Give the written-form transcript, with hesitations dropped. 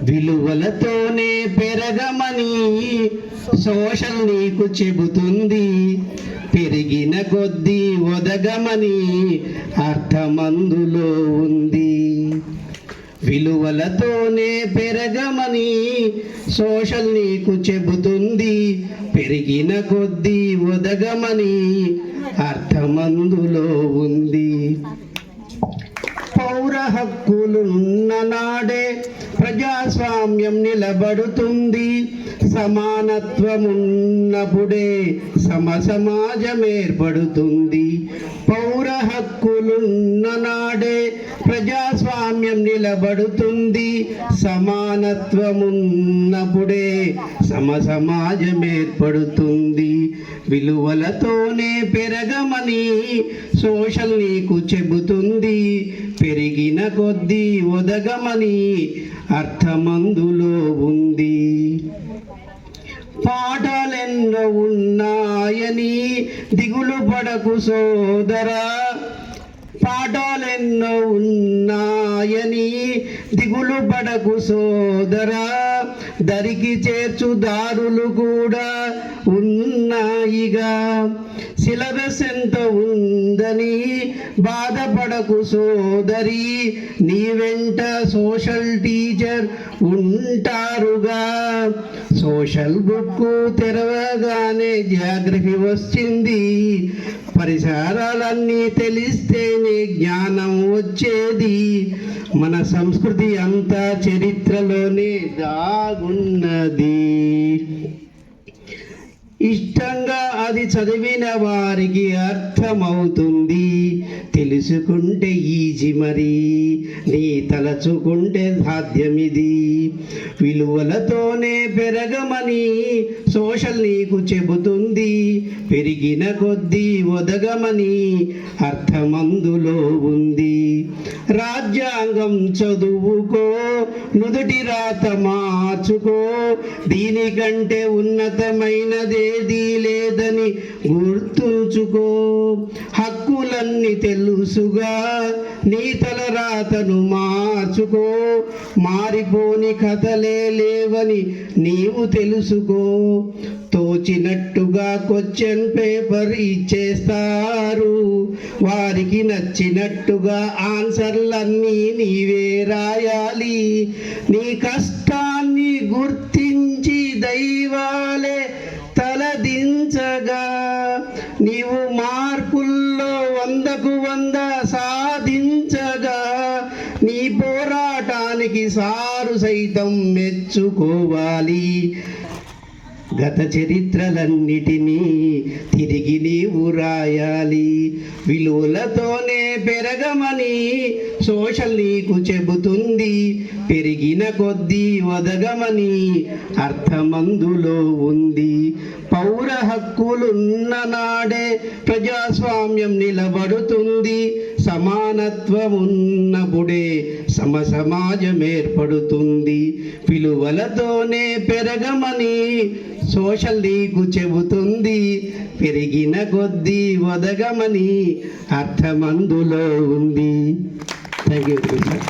విలువలతోనే పెరగమని social నీకు చెబుతుంది. పెరిగిన కొద్దీ ఒదగమని అర్థమందులో ఉంది. విలువలతోనే పెరగమని సోషల్ నీకు చెబుతుంది. పెరిగిన కొద్దీ ఒదగమని అర్థమందులో ఉంది. పౌర హక్కులున్న నాడే ప్రజాస్వామ్యం నిలబడుతుంది. సమానత్వమున్నప్పుడే సమాజం ఏర్పడుతుంది. పౌర హక్కులున్న నాడే ప్రజాస్వామ్యం నిలబడుతుంది. సమానత్వమున్నప్పుడే సమాజం ఏర్పడుతుంది. విలువలతోనే పెరగమని సోషల్ నీకు చెబుతుంది. పెరిగిన కొద్దీ ఒదగమని అర్థమందులో ఉంది. పాఠాలెన్నో ఉన్నాయని దిగులు పడకు సోదరా. పాఠాలెన్నో ఉన్నాయని దిగులు పడకు సోదరా. దరికి చేర్చు దారులు కూడా ఉన్నాయిగా. సిలబస్ ఎంత ఉందని బాధపడకు సోదరి. నీ వెంట సోషల్ టీచర్ ఉంటారుగా. సోషల్ బుక్ తెరవగానే జాగ్రఫీ వచ్చింది. పరిసరాలన్నీ తెలిస్తేనే జ్ఞానం వచ్చేది. మన సంస్కృతి అంతా చరిత్రలోనే దాగున్నది. ఇష్టంగా అది చదివిన వారికి అర్థమవుతుంది. తెలుసుకుంటే ఈజీ మరి, నీ తలచుకుంటే సాధ్యమిది. విలువలతోనే పెరగమని సోషల్ నీకు చెబుతుంది. పెరిగిన కొద్దీ ఒదగమని అర్థమందులో ఉంది. రాజ్యాంగం చదువుకో, నుదుటి రాత మార్చుకో. దీనికంటే ఉన్నతమైనదేదీ లేదని గుర్తుంచుకో. హక్కులన్నీ తెలుసుగా, నీ తల రాతను మార్చుకో. మారిపోని కథలే లేవని నీవు తెలుసుకో. తోచినట్టుగా క్వశ్చన్ పేపర్ ఇచ్చేస్తారు. వారికి నచ్చినట్టుగా ఆన్సర్లన్నీ నీవే రాయాలి. నీ కష్టాన్ని గుర్తించి దైవాలే తలదించగా, నీవు మార్కుల్లో 100కు 100 సాధించగా, నీ పోరాటానికి సారు సైతం మెచ్చుకోవాలి. గత చరిత్రలన్నిటినీ తిరిగి నీవు రాయాలి. విలువలతోనే పెరగమని సోషల్ నీకు చెబుతుంది. పెరిగిన కొద్దీ ఒదగమని అర్థమందులో ఉంది. పౌర హక్కులున్న నాడే ప్రజాస్వామ్యం నిలబడుతుంది. సమానత్వం ఉన్నప్పుడే సమాజం ఏర్పడుతుంది. విలువలతోనే పెరగమని సోషల్ నీకు చెబుతుంది. పెరిగిన కొద్దీ ఒదగమని అర్థమందులో ఉంది. Thank you sir.